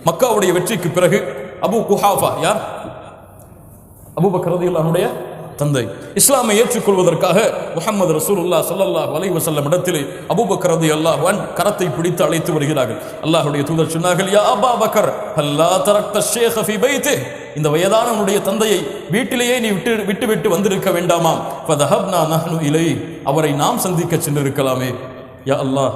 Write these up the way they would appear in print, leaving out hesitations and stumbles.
மக்காவுடைய வெற்றிக்கு பிறகு அபு குஹாஃபா யார்? அபூபக்கர் ரலியல்லாஹு அன்ஹுடைய தந்தை. இஸ்லாமை ஏற்றுக்கொள்வதற்காக முஹம்மது ரசூலுல்லாஹ் ஸல்லல்லாஹு அலைஹி வஸல்லம் இடத்திலே அபூபக்கர் ரலியல்லாஹு அன்ஹு கரத்தை பிடித்து அழைத்து வருகிறார்கள். அல்லாஹ்வுடைய தூதர் சொன்னார்கள், யா அபா பக்கர் ஹல்லா தரக்த ஷேഖ ஃபீ பைத்திஹ், இந்த வயதானவனுடைய தந்தையை வீட்டிலேயே நீ விட்டு வந்திருக்க வேண்டாமா? ஃபதஹப்னா நஹ்னு இலைஹி, அவரை நாம் சந்திக்க சென்றிருக்கலாமே. யா அல்லாஹ்,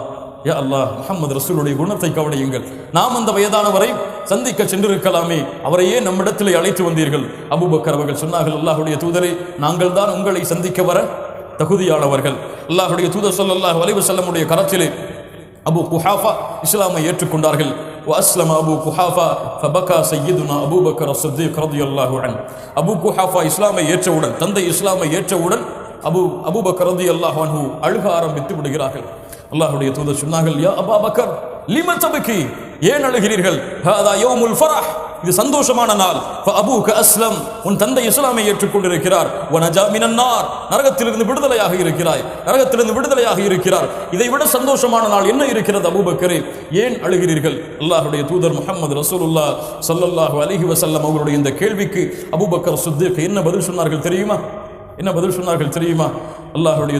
யா அல்லாஹ், முஹம்மது ரசூலுடைய குணத்தை கவனியுங்கள். நாம் அந்த வயதானவரை சந்திக்க சென்றிருக்கலாமே, அவரையே நம்மிடத்திலே அழைத்து வந்தீர்கள். அபூபக்கர் அவர்கள் சொன்னார்கள், அல்லாஹ்வுடைய தூதரே, நாங்கள் தான் உங்களை சந்திக்க வர தகுதியானவர்கள். அல்லாஹ்வுடைய தூதர் ஸல்லல்லாஹு அலைஹி வஸல்லமுடைய கரத்திலே அபு குஹாஃபா இஸ்லாமை ஏற்றுக்கொண்டார்கள். وأسلم أبو قحافة فبكى سيدنا أبو بكر الصديق رضي الله عنه. அபு குஹாஃபா இஸ்லாமை ஏற்றவுடன், தந்தை இஸ்லாமை ஏற்றவுடன் அபூபக்கர் ரலியல்லாஹு அன்ஹு அழுக ஆரம்பித்து விடுகிறார்கள். அல்லாஹ்வுடைய தூதர் சொன்னார்கள், யா அபா பக்கர் லிம தபகி, ஏன் அழுகிறீர்கள்? ஹாதா யௌமுல் ஃபரஹ், இது சந்தோஷமான நாள். ஃபஅபூக அஸ்லம், உன் தந்தை இஸ்லாமை ஏற்றுக்கொண்டிருக்கிறார். வனஜா மினன் நார், நரகத்திலிருந்து விடுதலையாக இருக்கிறாய், நரகத்திலிருந்து விடுதலையாக இருக்கிறார். இதை விட சந்தோஷமான நாள் என்ன இருக்கிறது அபூபக்கரே, ஏன் அழுகிறீர்கள்? அல்லாஹ்வுடைய தூதர் முஹம்மது ரசூலுல்லாஹ் ஸல்லல்லாஹு அலைஹி வஸல்லம் அவர்களுடைய இந்த கேள்விக்கு அபூபக்கர் சித்திக் என்ன பதில் சொன்னார்கள் தெரியுமா? என்ன பதில் சொன்னார்கள் தெரியுமா? அல்லாஹ்வுடைய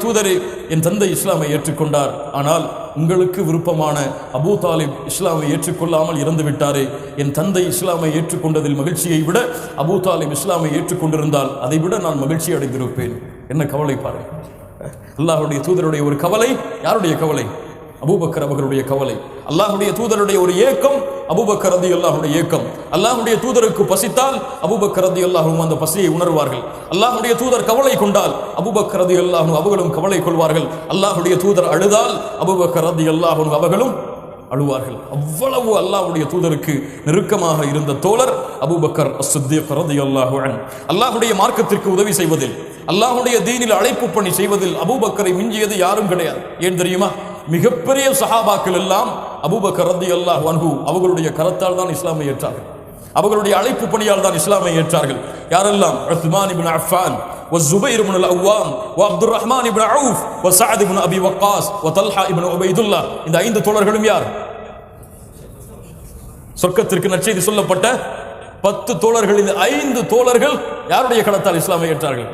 தூதரே, என் தந்தை இஸ்லாமை ஏற்றுக்கொண்டார், ஆனால் உங்களுக்கு விருப்பமான அபூ தாலிப் இஸ்லாமை ஏற்றுக்கொள்ளாமல் இறந்து விட்டாரே, என் தந்தை இஸ்லாமை ஏற்றுக்கொண்டதில் மகிழ்ச்சியை விட அபூ தாலிப் இஸ்லாமை ஏற்றுக்கொண்டிருந்தால் அதை விட நான் மகிழ்ச்சி அடைந்திருப்பேன். என்ன கவலை பாருங்கள். அல்லாஹ்வுடைய தூதருடைய ஒரு கவலை, யாருடைய கவலை? அபூபக்கர் அவர்களுடைய கவலை. அல்லாஹ்வுடைய தூதருடைய ஒரு ஏக்கம், அபூபக்கர் ரலியல்லாஹுடைய ஏக்கம். அல்லாஹ்வுடைய தூதருக்கு பசித்தால் அபூபக்கர் ரலியல்லாஹு அந்த பசியை உணர்வார்கள். அல்லாஹ்வுடைய தூதர் கவலை கொண்டால் அபூபக்கர் ரலியல்லாஹு அவர்களும் கவலை கொள்வார்கள். அல்லாஹ்வுடைய தூதர் அழுதால் அபூபக்கர் ரலியல்லாஹு அவர்களும் அழுவார்கள். அவ்வளவு அல்லாஹ்வுடைய தூதருக்கு நெருக்கமாக இருந்த தோழர் அபூபக்கர் அஸ்-சித்தீக் ரலியல்லாஹு அன்ஹு. அல்லாஹ்வுடைய மார்க்கத்திற்கு உதவி செய்வதில், அல்லாஹ்வுடைய தீனில் அழைப்பு பணி செய்வதில் அபூபக்கரை மிஞ்சியது யாரும் கிடையாது. ஏன் தெரியுமா? மிகப்பெரிய சஹாபாக்கள் எல்லாம் அபூபக்கர் ரலியல்லாஹு அன்ஹு அவர்களுடைய கரத்தால் தான் இஸ்லாமை ஏற்றார்கள். அவர்களுடைய அழைப்பு பணியால் தான் இஸ்லாமை ஏற்றார்கள். யாரெல்லாம்? உஸ்மான் இப்னு அஃபான், والزبير بن الأوام وعبد الرحمن بن عوف وسعد بن أبي وقاص وطلحة بن عبيد الله. இந்த 5 தோழர்களும் யார்? சொர்க்கத்திற்கு நற்செய்தி சொல்லப்பட்ட 10 தோழர்கள். இந்த 5 தோழர்கள் யாருடைய கரத்தால் இஸ்லாமை ஏற்றார்கள்?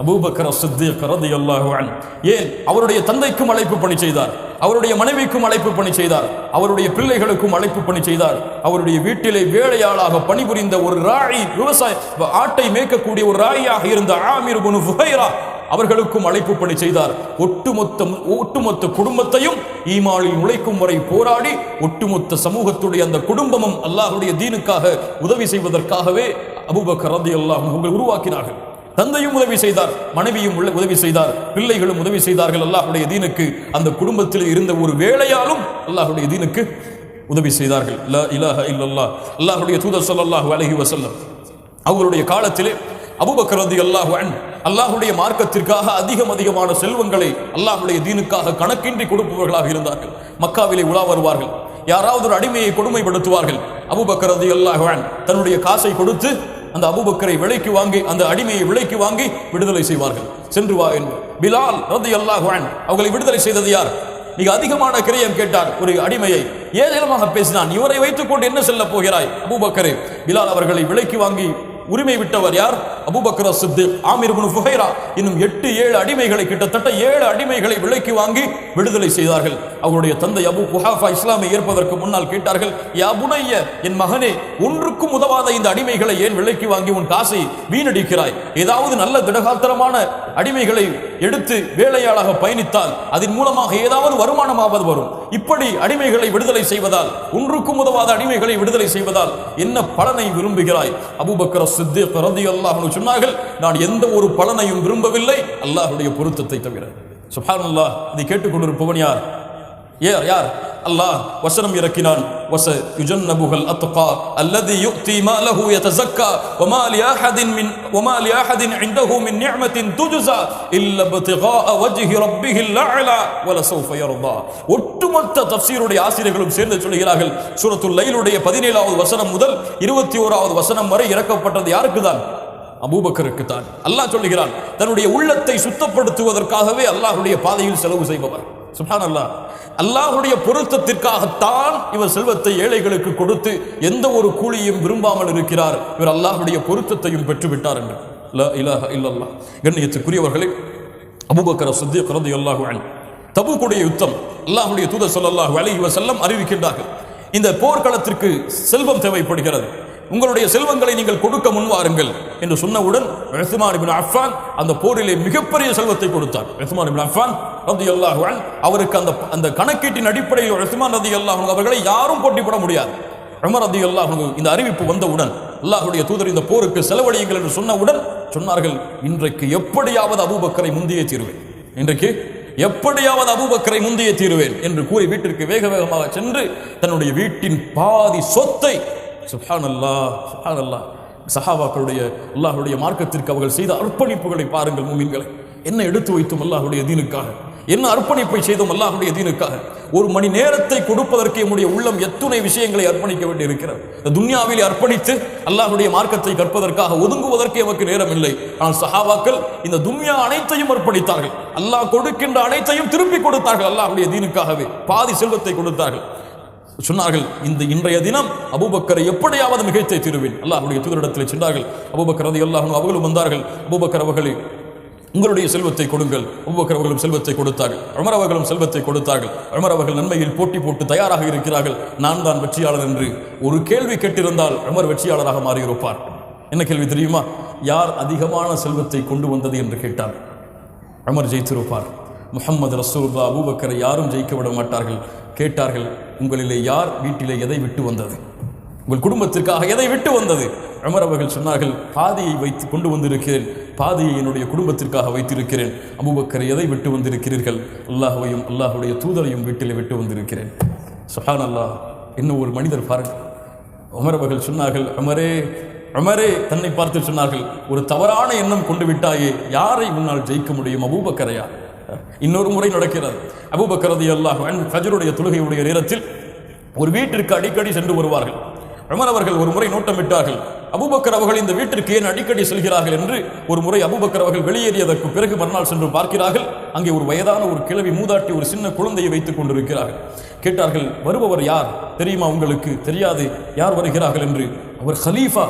அபூபக்கர் அஸ்-சித்தீக் ரலியல்லாஹு அன்ஹு. ஏன்? அவருடைய தந்தைக்கும் அழைப்பு பணி செய்தார், அவருடைய மனைவிக்கும் அழைப்பு பணி செய்தார், அவருடைய பிள்ளைகளுக்கும் அழைப்பு பணி செய்தார். அவருடைய வீட்டிலே வேலையாளாக பணிபுரிந்த ஒரு ராயி, விவசாய ஆட்டை மேய்க்கக்கூடிய ஒரு ராயியாக இருந்த ஆமிர் இப்னு ஃபுஹைரா, அவர்களுக்கும் அழைப்பு பணி செய்தார். ஒட்டுமொத்த குடும்பத்தையும் ஈமானில் நுழைக்கும் வரை போராடி ஒட்டுமொத்த சமூகத்துடைய அந்த குடும்பமும் அல்லாஹ்வுடைய தீனுக்காக உதவி செய்வதற்காகவே அபூபக்கர் ரலியல்லாஹு அன்ஹு உருவாக்கினார்கள். தந்தையும் உதவி செய்தார், மனைவியும் உதவி செய்தார், பிள்ளைகளும் உதவி செய்தார்கள் அல்லாஹ்வுடைய தீனுக்கு. அந்த குடும்பத்தில் இருந்த ஒரு வேலையாலும் அல்லாஹ்வுடைய தீனுக்கு உதவி செய்தார்கள். லா இலாஹ இல்லல்லாஹ். அல்லாஹ்வுடைய தூதர் ஸல்லல்லாஹு அலைஹி வஸல்லம் அவர்களுடைய காலத்திலே அபூபக்கர் ரலியல்லாஹு அன்ஹு அல்லாஹ்வுடைய மார்க்கத்திற்காக அதிகமான செல்வங்களை அல்லாஹ்வுடைய தீனுக்காக கணக்கின்றி கொடுப்பவர்களாக இருந்தார்கள். மக்காவிலே உலா வருவார்கள், யாராவது ஒரு அடிமையை கொடுமைப்படுத்துவார்கள். அபூபக்கர் ரலியல்லாஹு அன்ஹு தன்னுடைய காசை கொடுத்து அந்த அபூபக்கரை விலைக்கு வாங்கி, அந்த அடிமையை விலைக்கு வாங்கி விடுதலை செய்வார்கள். சென்று வா என்று பிலால் ரலியல்லாஹு அன்ஹு அவர்களை விடுதலை செய்தது யார்? மிக அதிகமான கிரயம் கேட்டார் ஒரு அடிமையை, ஏதேலமாக பேசினான். இவரை வைத்துக் கொண்டு என்ன செல்ல போகிறாய்? அபூபக்கரே. பிலால் அவர்களை விலைக்கு வாங்கி உரிமை விட்டவர் யார்? அபூபக்கர் அஸ்-சித்தீக். ஆமிர் இப்னு ஃபுஹைரா இன்னும் 8-7 அடிமைகளை, கிட்டத்தட்ட 7 அடிமைகளை விலைக்கு வாங்கி விடுதலை செய்தார்கள். அவருடைய தந்தை அபூ குஹாஃபா இஸ்லாமை ஏற்பதற்கு முன்னால் கேட்டார்கள், யா புனைய, என் மகனே, ஒன்றுக்கும் உதவாத இந்த அடிமைகளை ஏன் விலைக்கு வாங்கி உன் காசை வீணடிக்கிறாய்? ஏதாவது நல்ல திடகாத்திரமான அடிமைகளை எடுத்து வேலையாளாக பயணித்தால் அதன் மூலமாக ஏதாவது வருமானமாவது வரும். இப்படி அடிமைகளை விடுதலை செய்வதால், ஒன்றுக்கும் உதவாத அடிமைகளை விடுதலை செய்வதால் என்ன பலனை விரும்புகிறாய்? அபூபக்கர் சித்திக் ரலியல்லாஹு அன்ஹு சொன்னார்கள், நான் எந்த ஒரு பலனையும் விரும்பவில்லை அல்லாஹ்வுடைய பொருத்தத்தை தவிர. சுப்ஹானல்லாஹ். இதை கேட்டுக்கொண்டிருப்பவன் யார்? யார்? அல்லாஹ் வசனம் இறக்கினான், வஸ யுஜன்னபுல் அத்கா அல்லதி யுக்தி மாலஹு யதஸக்கா வமா லிஅஹதின் இன்தஹு மின் நிஅமத்தின் துஜ்ஸா இல்லா இப்திகா வஜ்ஹி ரப்பிஹில் அலா வலஸௌஃப யர்தா. ஒட்டுமொத்த தஃப்சீருடைய ஆசிரியர்களும் சேர்ந்து சொல்கிறார்கள், சூரத்துல் லைலுடைய 17வது வசனம் முதல் 21வது வசனம் வரை இறக்கப்பட்டது யாருக்கு தான்? அபூபக்கருக்கு தான். அல்லாஹ் சொல்லுகிறான், தன்னுடைய உள்ளத்தை சுத்தப்படுத்துவதற்காகவே அல்லாஹ்வுடைய பாதையில் செலவு செய்பவர். சுப்ஹானல்லாஹ். அல்லாஹ்வுடைய பொருத்தத்திற்காகத்தான் இவர் செல்வத்தை ஏழைகளுக்கு கொடுத்து எந்த ஒரு கூலியும் விரும்பாமல் இருக்கிறார். இவர் அல்லாஹ்வுடைய பொருத்தத்தையும் பெற்றுவிட்டார் என்று. லா இலாஹ இல்லல்லாஹ். கண்ணியத்துக்குரியவர்களே, அபூபக்கர் சித்திக் ரலியல்லாஹு அன்ஹு தபூக்குடைய யுத்தம் அல்லாஹ்வுடைய தூதர் ஸல்லல்லாஹு அலைஹி வஸல்லம் அறிவிக்கின்றார்கள். இந்த போர்க்களத்திற்கு செல்வம் தேவைப்படுகிறது, உங்களுடைய செல்வங்களை நீங்கள் கொடுக்க முன்வாருங்கள் என்று சொன்னவுடன் உஸ்மான் இப்னு அஃபான் அந்த போரிலே மிகப்பெரிய செல்வத்தை கொடுத்தார். உஸ்மான் இப்னு அஃபான் ரலியல்லாஹு அன்ஹு அவருக்கு அந்த கணக்கீட்டின் அடிப்படையில் உஸ்மான் ரலியல்லாஹு அன்ஹு அவர்களை யாரும் போட்டி போட முடியாது. உமர் ரலியல்லாஹு அன்ஹு இந்த அறிவிப்பு வந்தவுடன் அல்லாஹ்வுடைய தூதர் இந்த போருக்கு செலவழியுங்கள் என்று சொன்னவுடன் சொன்னார்கள், இன்றைக்கு எப்படியாவது அபூபக்கரை முந்தியே தீருவேன், இன்றைக்கு எப்படியாவது அபூபக்கரை முந்தியே தீருவேன் என்று கூறி வீட்டிற்கு வேக வேகமாக சென்று தன்னுடைய வீட்டின் பாதி சொத்தை, சுப்ஹானல்லாஹ் சுப்ஹானல்லாஹ், சஹாபாக்களுடைய அல்லாஹ்வுடைய மார்க்கத்திற்கு அவர்கள் செய்த அர்ப்பணிப்புகளை பாருங்கள் மூமின்களை. என்ன எடுத்து வைத்தும் அல்லாஹ்வுடைய தீனுக்காக, என்ன அர்ப்பணிப்பை செய்தோம் அல்லாஹ்வுடைய தீனுக்காக. ஒரு மணி நேரத்தை கொடுப்பதற்கு நம்முடைய உள்ளம் எத்துணை விஷயங்களை அர்ப்பணிக்க வேண்டி இருக்கிறது. துன்யாவில் அர்ப்பணித்து அல்லாஹ்வுடைய மார்க்கத்தை கற்பதற்காக ஒதுங்குவதற்கு நமக்கு நேரம் இல்லை. ஆனால் சஹாபாக்கள் இந்த துன்யா அனைத்தையும் அர்ப்பணித்தார்கள், அல்லாஹ் கொடுக்கின்ற அனைத்தையும் திருப்பி கொடுத்தார்கள், அல்லாஹ்வுடைய தீனுக்காகவே பாதி செல்வத்தை கொடுத்தார்கள். சொன்னார்கள், இன்றைய தினம் அபூபக்கரை எப்படியாவது மிகைத்தை தீருவேன். அல்லாஹ்வுடைய தூதரிடத்தில் சென்றார்கள். அபூபக்கர் ரலியல்லாஹு அன்ஹு அவர்களும் வந்தார்கள். அபூபக்கர் அவர்களே, உங்களுடைய செல்வத்தை கொடுங்கள். அபூபக்கர் அவர்களும் செல்வத்தை கொடுத்தார்கள். உமர் அவர்களும் செல்வத்தை கொடுத்தார்கள். உமர் அவர்கள் நன்மையில் போட்டி போட்டு தயாராக இருக்கிறார்கள். நான் தான் வெற்றியாளர் என்று ஒரு கேள்வி கேட்டிருந்தால் உமர் வெற்றியாளராக மாறியிருப்பார். என்ன கேள்வி தெரியுமா? யார் அதிகமான செல்வத்தை கொண்டு வந்தது என்று கேட்டார், உமர் ஜெயித்திருப்பார். முஹம்மது ரசூலுல்லாஹ் அபூபக்கரை யாரும் ஜெயிக்க விட மாட்டார்கள். கேட்டார்கள், உங்களிலே யார் வீட்டிலே எதை விட்டு வந்தது, உங்கள் குடும்பத்திற்காக எதை விட்டு வந்தது? உமர் அவர்கள் சொன்னார்கள், பாதியை வைத்து கொண்டு வந்திருக்கிறேன், பாதியை என்னுடைய குடும்பத்திற்காக வைத்திருக்கிறேன். அபூபக்கர் எதை விட்டு வந்திருக்கிறீர்கள்? அல்லாஹ்வையும் அல்லாஹ்வுடைய தூதரையும் வீட்டிலே விட்டு வந்திருக்கிறேன். சுப்ஹானல்லாஹ். இன்னும் ஒரு மனிதர் பாருங்கள். உமர் அவர்கள் சொன்னார்கள், உமரே தன்னை பார்த்து சொன்னார்கள், ஒரு தவறான எண்ணம் கொண்டு விட்டாயே, யாரை முன்னால் ஜெயிக்க முடியும்? அபூபக்கரையா? இன்னொரு முறை நடக்கிறது. அபூபக்கர் ரலியல்லாஹு அன்ஹு ஃபஜ்ருடைய தொழுகையுடைய நேரத்தில் ஒரு வீட்டிற்கு அடிக்கடி சென்று வருவார்கள். உமர் அவர்கள் ஒரு முறை நோட்டமிட்டார்கள், அபூபக்கர் அவர்கள் இந்த வீட்டிற்கு ஏன் அடிக்கடி செல்கிறார்கள் என்று. ஒரு முறை அபூபக்கர் அவர்கள் வெளியேறியதற்கு பிறகு மறுநாள் சென்று பார்க்கிறார்கள், அங்கே ஒரு வயதான ஒரு கிழவி மூதாட்டி ஒரு சின்ன குழந்தையை வைத்துக் கொண்டிருக்கிறார்கள். கேட்டார்கள், வருபவர் யார் தெரியுமா உங்களுக்கு? தெரியாது. யார் வருகிறார்கள் என்று. அவர் ஹலீஃபா.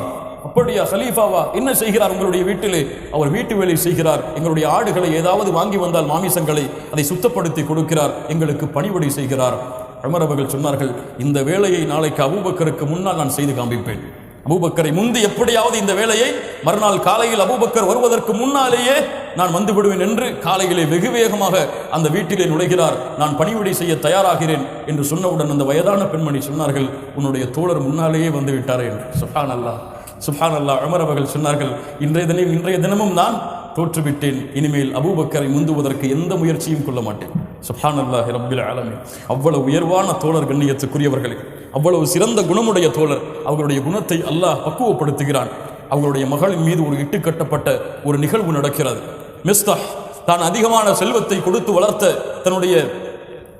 அப்படியா, ஹலீஃபாவா? என்ன செய்கிறார் உங்களுடைய வீட்டிலே? அவர் வீட்டு வேலை செய்கிறார், எங்களுடைய ஆடுகளை ஏதாவது வாங்கி வந்தால் மாமிசங்களை அதை சுத்தப்படுத்தி கொடுக்கிறார், எங்களுக்கு பணிவிடை செய்கிறார். உமர் அவர்கள் சொன்னார்கள், இந்த வேலையை நாளைக்கு அபூபக்கருக்கு முன்னால் நான் செய்து காண்பிப்பேன். அபூபக்கரை முந்தி எப்படியாவது இந்த வேலையை மறுநாள் காலையில் அபூபக்கர் வருவதற்கு முன்னாலேயே நான் வந்து விடுவேன் என்று காலையிலே வெகு வேகமாக அந்த வீட்டிலே நுழைகிறார். நான் பணிவிடை செய்ய தயாராகிறேன் என்று சொன்னவுடன் அந்த வயதான பெண்மணி சொன்னார்கள், உன்னுடைய தோழர் முன்னாலேயே வந்து விட்டாரே என்று. சுப்ஹானல்லாஹ் சுப்ஹானல்லாஹ். உமர் அவர்கள் சொன்னார்கள், இன்றைய தினமும் நான் தோற்றுவிட்டேன், இனிமேல் அபூபக்கரை முந்துவதற்கு எந்த முயற்சியும் கொள்ள மாட்டேன். சுப்ஹானல்லாஹி ரப்பில் ஆலமீன். அவ்வளவு உயர்வான தோழர், கண்ணியத்துக்குரியவர்களே, அவ்வளவு சிறந்த குணமுடைய தோழர். அவர்களுடைய குணத்தை அல்லாஹ் பக்குவப்படுத்துகிறான். அவர்களுடைய மகளின் மீது ஒரு இட்டுக்கட்டப்பட்ட ஒரு நிகழ்வு நடக்கிறது. மிஸ்தாஹ் தான் அதிகமான செல்வத்தை கொடுத்து வளர்த்த தன்னுடைய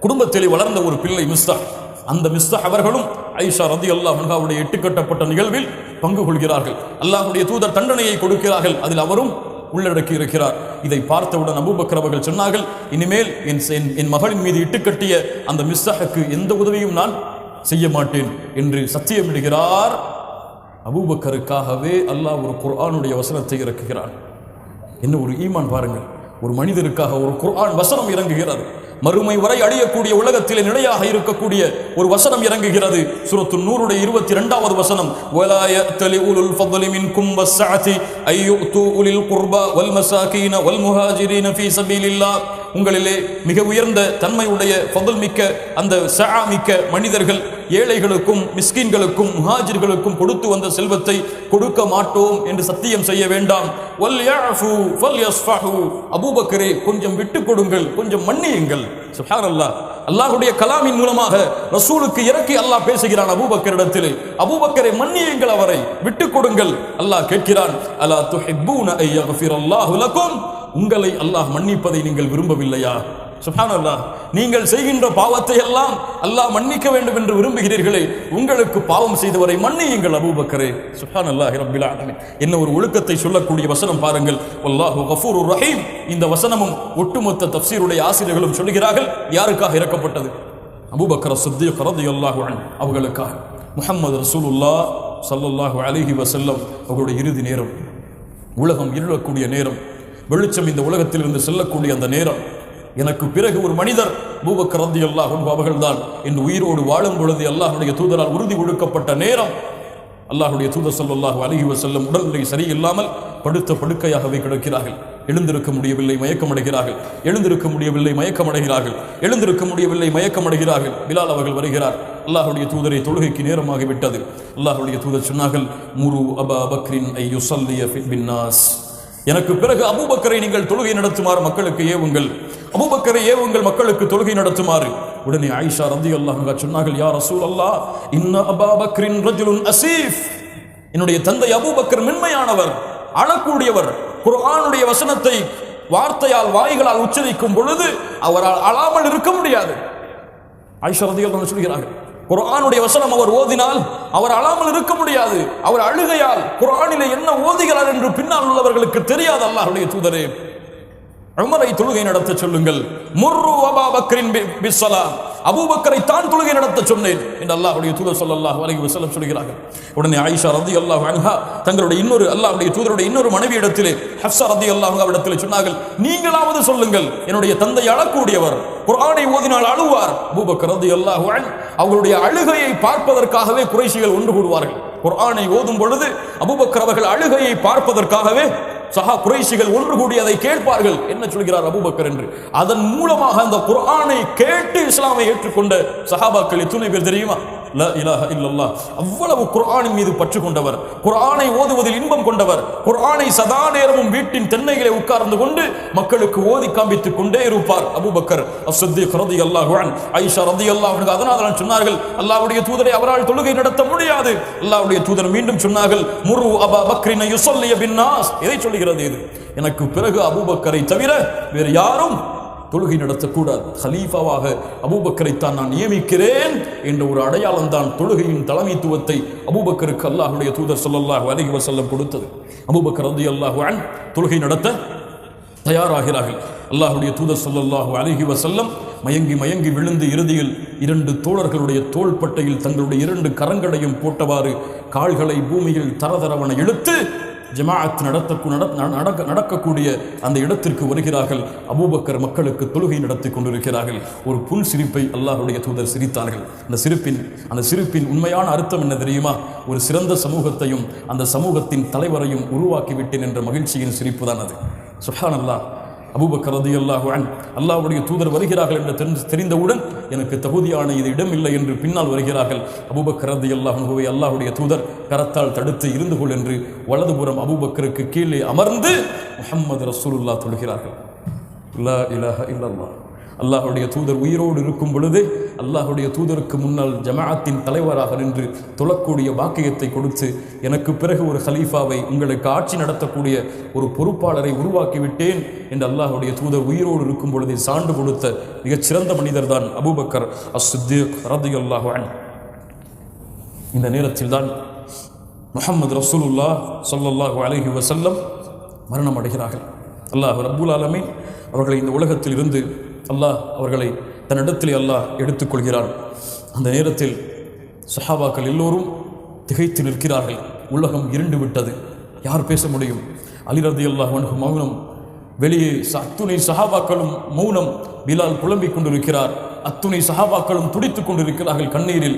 குடும்பத்திலே வளர்ந்த ஒரு பிள்ளை மிஸ்தாஹ். அந்த மிஸ்தாஹ் அவர்களும் ஆயிஷா ரலியல்லாஹு அன்ஹாவுடைய இட்டுக்கட்டப்பட்ட நிகழ்வில் பங்கு கொள்கிறார்கள். அல்லாஹ்வுடைய தூதர் தண்டனையை கொடுக்கிறார்கள், அதில் அவரும் உள்ளடக்கி இருக்கிறார். இதை பார்த்தவுடன் அபூபக்கர் அவர்கள் சொன்னார்கள், இனிமேல் என் மகளின் மீது இட்டுக்கட்டிய அந்த மிஸ்தாஹுக்கு எந்த உதவியும் நான் செய்ய மாட்டேன் என்று சத்தியமிடுகிறார். அபூபக்கருக்காகவே அல்லாஹ் ஒரு குர்ஆனுடைய வசனத்தை இறக்குகிறான். என்ன ஒரு ஈமான் பாருங்கள்! ஒரு மனிதருக்காக ஒரு குர்ஆன் வசனம் இறங்குகிறது. மறுமை வரை அழியக்கூடிய உலகத்திலே நிலையாக இருக்கக்கூடிய ஒரு வசனம் இறங்குகிறது. சூரத்து நூருடைய 22வது வசனம், வலா யஅ்தலி உலுல் ஃபضل மின்கும் வஸ்ஸஅதி அய்யுது உலில் குர்பா வல் மசாகீன வல் முஹாஜிரீன ஃபீ ஸபீலில்லாஹ். உங்களிலே மிக உயர்ந்த தன்மையுடைய ஃபضل மிக்க அந்த ஸஆ மிக்க மனிதர்கள் ஏழைகளுக்கும் மிஸ்கீன்களுக்கும் முஹாஜிர்களுக்கும் கொடுத்து வந்த செல்வத்தை கொடுக்க மாட்டோம் என்று சத்தியம் செய்ய வேண்டாம். வல் யஅஃபு ஃபல் யஸ்ஃபஹு. அபூபக்கரே, கொஞ்சம் விட்டு கொடுங்கள், கொஞ்சம் மன்னியுங்கள். சுப்ஹானல்லாஹ். அல்லாஹ்வுடைய கலாமின் மூலமாக ரசூலுக்கு இறக்கி அல்லாஹ் பேசுகிறான் அபூபக்கரிடத்திலே. அபூபக்கரை மன்னியுங்கள், அவரை விட்டு கொடுங்கள். அல்லாஹ் கேட்கிறான், அலா துஹிப்பூன ஐ யக்ஃபிரல்லாஹு லகும். உங்களை அல்லாஹ் மன்னிப்பதை நீங்கள் விரும்பவில்லையா? சுப்ஹானல்லாஹ். நீங்கள் செய்கின்ற பாவத்தை எல்லாம் அல்லாஹ் மன்னிக்க வேண்டும் என்று விரும்புகிறீர்களே, உங்களுக்கு பாவம் செய்தவரை மன்னியுங்கள் அபூபக்கரே. சுப்ஹானல்லாஹி ரப்பில் ஆலமீன். என்ன ஒரு ஒழுக்கத்தை சொல்லக்கூடிய வசனம் பாருங்கள். வல்லாஹு கஃபூருர் ரஹீம். இந்த வசனமும் ஒட்டுமொத்த தஃப்சீருடைய ஆசிரியர்களும் சொல்கிறார்கள் யாருக்காக இறக்கப்பட்டது? அபூபக்கர் சித்தீக் ரலியல்லாஹு அன்ஹு அவர்களுக்காக. முஹம்மது ரசூலுல்லாஹ் ஸல்லல்லாஹு அலைஹி வஸல்லம் அவருடைய இறுதி நேரம், உலகம் இருளக்கூடிய நேரம், வெளிச்சம் இந்த உலகத்திலிருந்து செல்லக்கூடிய அந்த நேரம், எனக்கு பிறகு ஒரு மனிதர் அபூபக்கர் ரலியல்லாஹு அன்ஹு அவர்கள்தான் என்று உயிரோடு வாழும் பொழுது அல்லாஹ்வுடைய தூதரால் உறுதி கொடுக்கப்பட்ட நேரம். அல்லாஹ்வுடைய தூதர் ஸல்லல்லாஹு அலைஹி வஸல்லம் உடல்நிலை சரியில்லாமல் படுத்த படுக்கையாகவே கிடக்கிறார்கள். எழுந்திருக்க முடியவில்லை, மயக்கமடைகிறார்கள். எழுந்திருக்க முடியவில்லை, மயக்கமடைகிறார்கள். எழுந்திருக்க முடியவில்லை, மயக்கமடைகிறார்கள். பிலால் அவர்கள் வருகிறார். அல்லாஹ்வுடைய தூதரை, தொழுகைக்கு நேரமாகிவிட்டது. அல்லாஹ்வுடைய தூதர் சொன்னார்கள், முரு அபா பக்ரின் ஐ யுஸல்லிய பின்னாஸ். எனக்கு பிறகு அபூபக்கரை நீங்கள் தொழுகை நடத்துமாறு மக்களுக்கு ஏவுங்கள், அபூபக்கரை ஏவுங்கள், மக்களுக்கு தொழுகை நடத்துமாறு. உடனே ஆயிஷா ரலியல்லாஹு அன்ஹா சொன்னார்கள், யா ரசூலல்லாஹ், இன்ன அபா பக்ரின் ரஜுலுன் அசீஃப். என்னுடைய தந்தை அபூபக்கர் மென்மையானவர், அழக்கூடியவர். குர்ஆனுடைய வசனத்தை வார்த்தையால், வாய்களால் உச்சரிக்கும் பொழுது அவரால் அழாமல் இருக்க முடியாது. ஆயிஷா ரலியல்லாஹு அன்ஹா சொல்கிறார்கள், குர்ஆனுடைய வசனம் அவர் ஓதினால் அவர் அழாமல் இருக்க முடியாது. அவர் அழுகையால் குர்ஆனிலே என்ன ஓதுகிறார் என்று பின்னால் உள்ளவர்களுக்கு தெரியாது. அல்லாஹ்வுடைய தூதரே, உமரை தொழுகை நடத்த சொல்லுங்கள். முர்ரு அபா பக்ரின் பிஸ்ஸலாம். அபூபக்கரை தான் தொழுகை நடத்த சொன்னேன் என்று அல்லாஹ்வுடைய தூதர் ஸல்லல்லாஹு அலைஹி வஸல்லம் சொல்கிறார்கள். உடனே ஆயிஷா ரலியல்லாஹு அன்ஹா தங்களுடைய இன்னொரு, அல்லாஹ்வுடைய தூதருடைய இன்னொரு மனைவி இடத்திலே, ஹஃப்ஸா ரலியல்லாஹு அன்ஹா இடத்திலே சொன்னார்கள், நீங்களாவது சொல்லுங்கள், என்னுடைய தந்தை அழக்கூடியவர், குர்ஆனை ஓதினால் அழுவார். அபூபக்கர் ரலியல்லாஹு அன்ஹு அவர்களுடைய அழுகையை பார்ப்பதற்காகவே குறைஷிகள் ஒன்று கூடுவார்கள். குர்ஆனை ஓதும் பொழுது அபூபக்கர் அவர்கள் அழுகையை பார்ப்பதற்காகவே குறைஷிகள் ஒன்று கூடி அதை கேட்பார்கள், என்ன சொல்கிறார் அபூபக்கர் என்று. அதன் மூலமாக அந்த குர்ஆனை கேட்டு இஸ்லாமை ஏற்றுக்கொண்ட சஹாபாக்கள் எத்தனை பேர் தெரியுமா? லா இலாஹ இல்லல்லாஹ். அவ்வளவு குர்ஆனின் மீது பற்று கொண்டவர், குர்ஆனை ஓதுவதில் இன்பம் கொண்டவர், குர்ஆனை சதா நேரமும் வீட்டின் தென்னைகளை உட்கார்ந்து கொண்டு மக்களுக்கு ஓதி காண்பித்துக் கொண்டே இருப்பார் அபூபக்கர் அஸ்-சித்தீக் ரலியல்லாஹு அன்ஹு. ஆயிஷா ரலியல்லாஹு அன்ஹா அதனால்தான் சொன்னார்கள், அல்லாஹ்வுடைய தூதரை அவரால் தொழுகை நடத்த முடியாது. அல்லாஹ்வுடைய தூதர் மீண்டும் சொன்னார்கள், முரு அபா பக்ரின் யுஸல்லிய பின்னாஸ். எதை சொல்கிறது இது? எனக்கு பிறகு அபூபக்கரை தவிர வேறு யாரும் தொழுகை நடத்தக்கூடாது. ஹலீஃபாவாக அபூபக்கரைத்தான் நான் நியமிக்கிறேன் என்ற ஒரு அடையாளம் தான் தொழுகையின் தலைமைத்துவத்தை அபூபக்கருக்கு அல்லாஹ்வுடைய தூதர் ஸல்லல்லாஹு அலைஹி வஸல்லம் கொடுத்தது. அபூபக்கர் ரலியல்லாஹு அன்ஹு தொழுகை நடத்த தயாராகிறார்கள். அல்லாஹ்வுடைய தூதர் ஸல்லல்லாஹு அலைஹி வஸல்லம் மயங்கி மயங்கி விழுந்து இறுதியில் இரண்டு தோழர்களுடைய தோள்பட்டையில் தங்களுடைய இரண்டு கரங்களையும் போட்டவாறு கால்களை பூமியில் தரதரவன இழுத்து ஜமாஅத் நடக்கக்கூடிய அந்த இடத்திற்கு வருகிறார்கள். அபூபக்கர் மக்களுக்கு தொழுகை நடத்தி கொண்டிருக்கிறார்கள். ஒரு புன் சிரிப்பை அல்லாஹ்வுடைய தூதர் சிரித்தார்கள். அந்த சிரிப்பின் உண்மையான அர்த்தம் என்ன தெரியுமா? ஒரு சிறந்த சமூகத்தையும் அந்த சமூகத்தின் தலைவரையும் உருவாக்கிவிட்டேன் என்ற மகிழ்ச்சியின் சிரிப்பு தான் அது. சுப்ஹானல்லாஹ். அபூபக்கர் ரலியல்லாஹு அன்ஹு அல்லாஹ்வுடைய தூதர் வருகிறார்கள் என்று தெரிந்தவுடன் எனக்கு தகுதியான இது இடம் இல்லை என்று பின்னால் வருகிறார்கள். அபூபக்கர் ரலியல்லாஹு அன்ஹுவை அல்லாஹ்வுடைய தூதர் கரத்தால் தடுத்து இருந்து கொள் என்று வலதுபுறம் அபூபக்கருக்கு கீழே அமர்ந்து முஹம்மது ரசூலுல்லாஹ் தொழுகிறார்கள். லா இலாஹ இல்லல்லாஹ். அல்லாஹ்வுடைய தூதர் உயிரோடு இருக்கும் பொழுது அல்லாஹ்வுடைய தூதருக்கு முன்னால் ஜமாஅத்தின் தலைவராக நின்று தொழக்கூடிய பாக்கியத்தை கொடுத்து, எனக்கு பிறகு ஒரு ஹலீஃபாவை, உங்களுக்கு ஆட்சி நடத்தக்கூடிய ஒரு பொறுப்பாளரை உருவாக்கிவிட்டேன் என்று அல்லாஹ்வுடைய தூதர் உயிரோடு இருக்கும் பொழுது சான்று கொடுத்த மிகச்சிறந்த மனிதர் தான் அபூபக்கர் அஸ்-சித்தீக் ரலியல்லாஹு அன்ஹு. இந்த நேரத்தில் தான் முஹம்மது ரசூலுல்லாஹ் ஸல்லல்லாஹு அலைஹி வஸல்லம் மரணம் அடைகிறார்கள். அல்லாஹ் ரப்புல் ஆலமீன் அவர்களை இந்த உலகத்தில் இருந்து அல்லாஹ் அவர்களை தன்னிடத்திலே அல்லாஹ் எடுத்துக்கொள்கிறான். அந்த நேரத்தில் சஹாபாக்கள் எல்லோரும் திகைத்து நிற்கிறார்கள். உலகம் இருண்டு விட்டது. யார் பேச முடியும்? அலி ரலியல்லாஹு அன்ஹு மௌனம். வெளியே அத்துணை சஹாபாக்களும் மௌனம். பிலால் புலம்பிக் கொண்டிருக்கிறார். அத்துணை சஹாபாக்களும் துடித்துக் கொண்டிருக்கிறார்கள் கண்ணீரில்.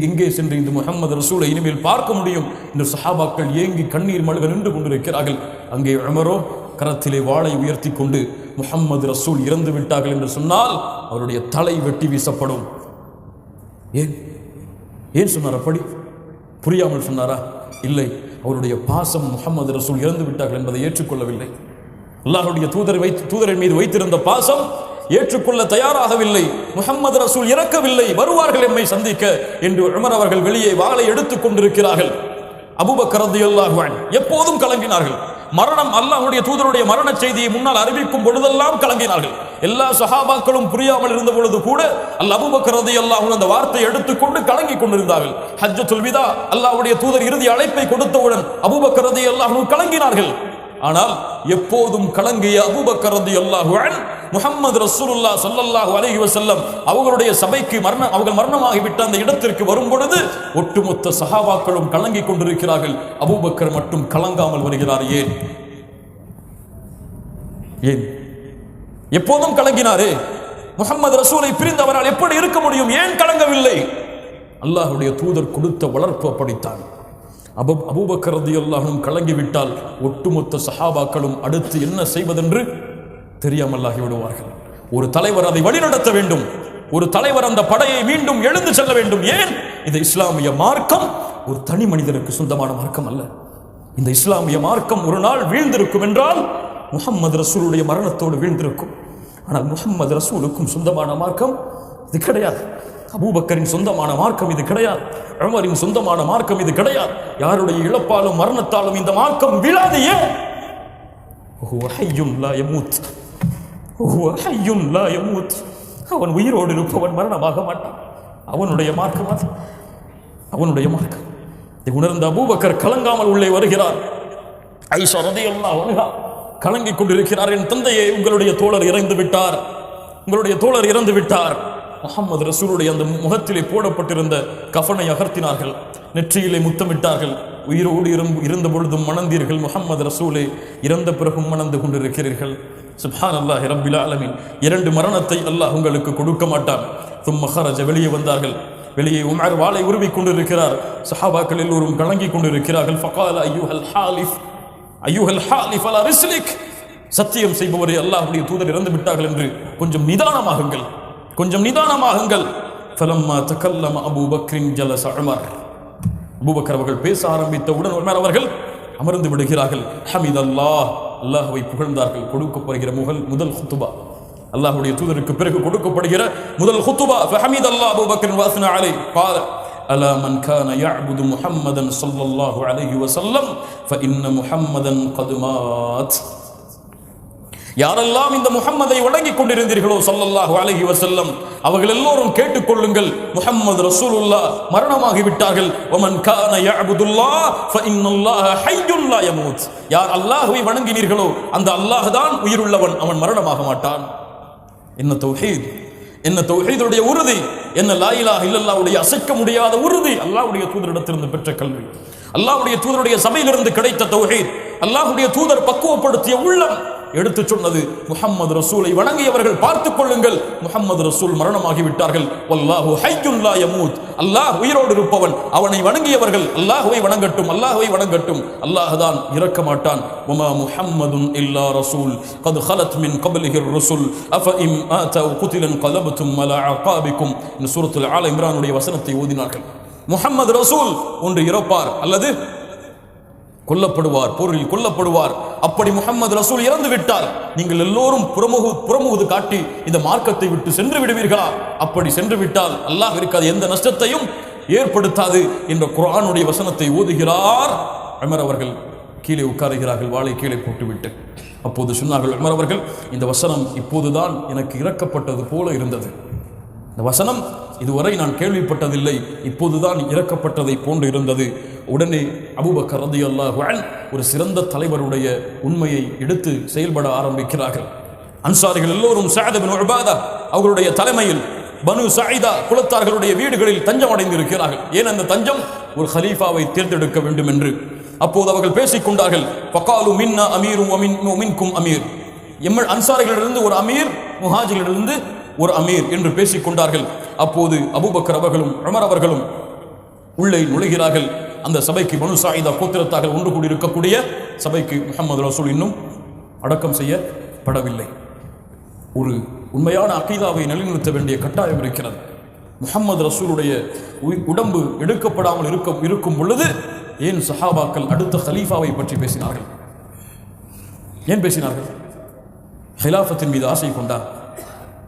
எங்கே சென்று இந்த முஹம்மது ரசூலை இனிமேல் பார்க்க முடியும் என்று சஹாபாக்கள் ஏங்கி கண்ணீர் மல்க நின்று கொண்டிருக்கிறார்கள். அங்கே உமரோ கரத்திலே வாளை உயர்த்தி கொண்டு முஹம்மது ரசூல் இறந்து விட்டார்கள் என்று சொன்னால் அவருடைய தலை வெட்டி வீசப்படும். ஏன் சொன்னார் அப்படி? புரியாமல் சொன்னாரா? இல்லை, அவருடைய பாசம் முஹம்மது ரசூல் இறந்து விட்டார்கள் என்பதை ஏற்றுக்கொள்ளவில்லை. அல்லாஹ்வுடைய தூதரின் மீது வைத்திருந்த பாசம் ஏற்றுக்கொள்ள தயாராகவில்லை. முஹம்மது ரசூல் இறக்கவில்லை, வருவார்கள் எம்மை சந்திக்க என்று உமர் அவர்கள் வெளியே வாளை எடுத்துக் கொண்டிருக்கிறார்கள். அபூபக்கர் ரலியல்லாஹு அன்ஹு எப்போதும் கலங்கினார்கள். மரணம் அல்லாஹ்வுடைய தூதருடைய மரண செய்தியை முன்னால் அறிவிக்கும் பொழுதெல்லாம் கலங்கினார்கள். எல்லா சஹாபாக்களும் புரியாமல் இருந்த பொழுது கூட அபூபக்கர் ரலியல்லாஹு அன்ஹு அந்த வார்த்தையை எடுத்துக்கொண்டு கலங்கிக் கொண்டிருந்தார்கள். ஹஜ்ஜத்துல் விதா அல்லாஹ்வுடைய தூதர் இறுதி அழைப்பை கொடுத்தவுடன் அபூபக்கர் ரலியல்லாஹு அன்ஹு கலங்கினார்கள். ஆனால் எப்போதும் கலங்கிய அபூபக்கர் ரலியல்லாஹு அன்ஹு முஹம்மது ரசூலுல்லாஹ் ஸல்லல்லாஹு அலைஹி வஸல்லம் அவர்களுடைய சபைக்கு அவர்கள் மரணமாகிவிட்ட அந்த இடத்திற்கு வரும் பொழுது ஒட்டுமொத்த சஹாபாக்களும் கலங்கிக் கொண்டிருக்கிறார்கள். அபூபக்கர் மட்டும் கலங்காமல் வருகிறார். ஏன்? எப்போதும் கலங்கினாரே. முஹம்மது ரசூலை பிரிந்து அவரால் எப்படி இருக்க முடியும்? ஏன் கலங்கவில்லை? அல்லாஹ்வுடைய தூதர் கொடுத்த வளர்ப்பு அப்படித்தான். அபூபக்கர் ரலியல்லாஹு அன்ஹு கலங்கிவிட்டால் ஒட்டுமொத்த சஹாபாக்களும் அடுத்து என்ன செய்வதென்று தெரியாமல்லாகி விடுவார்கள். ஒரு தலைவர் அதை வழிநடத்த வேண்டும். ஒரு தலைவர் அந்த படையை மீண்டும் எழுந்து செல்ல வேண்டும். ஏன்? இந்த இஸ்லாமிய மார்க்கம் ஒரு தனி மனிதனுக்கு சொந்தமான மார்க்கம் அல்ல. இந்த இஸ்லாமிய மார்க்கம் ஒரு நாள் வீழ்ந்திருக்கும் என்றால் முஹம்மது ரசூலுடைய மரணத்தோடு வீழ்ந்திருக்கும். ஆனால் முஹம்மது ரசூலுக்கும் சொந்தமான மார்க்கம் இது கிடையாது. அபூபக்கரின் சொந்தமான மார்க்கம் இது கிடையாது. உமரின் சொந்தமான மார்க்கம் இது கிடையாது. யாருடைய இழப்பாலும் மரணத்தாலும் இந்த மார்க்கம் வீழாது. ஏன்? அவன் உயிரோடு இருப்பவன் மரணமாக மாட்டான். அவனுடைய மார்க்கம் அது. அவனுடைய மார்க்கம். உணர்ந்த அபூபக்கர் கலங்காமல் உள்ளே வருகிறார். ஆயிஷா ரலியல்லாஹு அன்ஹா கலங்கிக் கொண்டிருக்கிறார். என் தந்தையே, உங்களுடைய தோழர் இறந்து விட்டார், உங்களுடைய தோழர் இறந்து விட்டார். முஹம்மது ரசூலுடைய அந்த முகத்திலே போடப்பட்டிருந்த கஃனை அகர்த்தினார்கள், நெற்றியிலே முத்தமிட்டார்கள். உயிரோடு இருந்த பொழுதும் மணந்தீர்கள், முஹம்மது ரசூலே இறந்த பிறகும் மணந்து கொண்டிருக்கிறீர்கள். சுப்ஹானல்லாஹி ரப்பில் ஆலமீன். 2 மரணத்தை அல்லாஹ் உங்களுக்கு கொடுக்க மாட்டான். தும்ம ஹரஜ, வெளியே வந்தார்கள். வெளியே உமர் வாளை உருவிக் கொண்டிருக்கிறார். சஹாபாக்கள் எல்லோரும் கலங்கிக் கொண்டிருக்கிறார்கள். ஃபகால அய்யுஹல் ஹாலிஃப் அலா ரிஸ்லிக், சத்தியம் செய்பவரே, அல்லாஹ்வுடைய தூதர் இறந்து விட்டார்கள் என்று கொஞ்சம் நிதானமாகுங்கள், கொஞ்சம் நிதானமாகுங்கள். ஃபலம்மா தகல்லம அபூபக்ரின் ஜலஸ உமர், அபூபக்கர் அவர்கள் பேச ஆரம்பித்தவுடன் உமர் அவர்கள் அமர்ந்து விடுகிறார்கள். ஹமிதல்லாஹ், அல்லாஹ்வை புகழ்ந்தார்கள். கொடுக்கப்படுகிற முதல் குத்துபா, அல்லாஹ்வுடைய தூதருக்கு பிறகு கொடுக்கப்படுகிற முதல் குத்துபா. ஃபஹமிதல்லாஹ் அபூபக்கர் வஸ்னா அலைஹி قال ألا من كان يعبد محمدا صلى الله عليه وسلم فإن محمدا قد مات. யாரெல்லாம் இந்த முஹம்மதை வணங்கிக் கொண்டிருந்தீர்களோ ஸல்லல்லாஹு அலைஹி வஸல்லம், அவர்கள் எல்லோரும் கேட்டுக்கொள்ளுங்கள், முஹம்மது ரசூலுல்லாஹ் மரணமாகி விட்டார்கள். வமன் கான யஅபுதுல்லாஹ் ஃபஇன்னல்லாஹ ஹய்யுன் லா யமூத். யார் அல்லாஹ்வை வணங்கினீர்களோ அந்த அல்லாஹ் தான் உயிருள்ளவன், அவன் மரணமாக மாட்டான். என்ன தௌஹீத், என்ன தௌஹீதுடைய உறுதி, என்ன லா இலாஹ இல்லல்லாஹ்வுடைய அசைக்க முடியாத உறுதி. அல்லாஹ்வுடைய தூதரிடத்திலிருந்து பெற்ற கல்வி, அல்லாஹ்வுடைய தூதருடைய சபையிலிருந்து கிடைத்த தௌஹீத், அல்லாஹ்வுடைய தூதர் பக்குவப்படுத்திய உள்ளம் எடுத்து சொன்னது. முஹம்மது ரசூலை வணங்கியவர்கள் பார்த்துக் கொள்ளுங்கள், முஹம்மது ரசூல் மரணமாகி விட்டார்கள். வல்லாஹு ஹய்யுன் லா யமூத், அல்லாஹ் உயிரோடு இருப்பவன், அவனை வணங்கியவர்கள் அல்லாஹ்வை வணங்கட்டும், அல்லாஹ்வை வணங்கட்டும், அல்லாஹ் தான் இறக்க மாட்டான். வமா முஹம்மதுன் இல்லா ரசூல் கத் خلت من قبله الرسل افئن اتوا قتلا انقلبتم على اعقابكم. இந்த சூரத்துல் ஆல இம்ரானுடைய வசனத்தை ஓதினார்கள். முஹம்மது ரசூல் ஒன்று இறப்பார் அல்லது கொல்லப்படுவார், போரில் கொல்லப்படுவார். அப்படி முஹம்மது ரசூல் இறந்து விட்டால் நீங்கள் எல்லோரும் புறமுகுது காட்டி இந்த மார்க்கத்தை விட்டு சென்று விடுவீர்களா? அப்படி சென்று விட்டால் அல்லாஹ் இருக்காது, எந்த நஷ்டத்தையும் ஏற்படுத்தாது என்ற குர்ஆனுடைய வசனத்தை ஓதுகிறார். உமர் அவர்கள் கீழே உட்காருகிறார்கள், வாளை கீழே போட்டுவிட்டு. அப்போது சொன்னார்கள் உமர் அவர்கள், இந்த வசனம் இப்போதுதான் எனக்கு இறக்கப்பட்டது போல இருந்தது. இந்த வசனம் இதுவரை நான் கேள்விப்பட்டதில்லை, இப்போதுதான் இறக்கப்பட்டதை போன்று இருந்தது. உடனே அபூபக்கர் ரலியல்லாஹு அன்ஹு ஒரு சிறந்த தலைவருடைய உண்மையை எடுத்து செயல்பட ஆரம்பிக்கிறார்கள். அன்சாரிகள் எல்லோரும் சஅத் இப்னு உபாதா அவர்களுடைய தலைமையில் பனு சஈதா குலத்தார்களுடைய வீடுகளில் தஞ்சம் அடைந்திருக்கிறார்கள். ஏன் அந்த தஞ்சம்? ஒரு ஹலீஃபாவை தேர்ந்தெடுக்க வேண்டும் என்று. அப்போது அவர்கள் பேசிக் கொண்டார்கள். ஃபகாலு மின்னா அமீரும் வ மின்கும் அமீர், எம்மல் அன்சாரிகளிலிருந்து ஒரு அமீர், முஹாஜிரிலிருந்து ஒரு அமீர் என்று பேசிக் கொண்டார்கள். அப்போது அபூபக்கர் அவர்களும் உமர் அவர்களும் உள்ளே நுழைகிறார்கள். அந்த சபைக்கு பனு சஈதா கோத்திரத்தார்கள் ஒன்று கூடி இருக்கக்கூடிய சபைக்கு முஹம்மது ரசூல் இன்னும் அடக்கம் செய்யப்படவில்லை. ஒரு உண்மையான அகீதாவை நிலைநிறுத்த வேண்டிய கட்டாயம் இருக்கிறது. முஹம்மது ரசூலுடைய உடம்பு எடுக்கப்படாமல் இருக்கும் பொழுது ஏன் சஹாபாக்கள் அடுத்த ஹலீஃபாவை பற்றி பேசினார்கள்? ஏன் பேசினார்கள்? ஹிலாஃபத்தின் மீது ஆசை கொண்டா?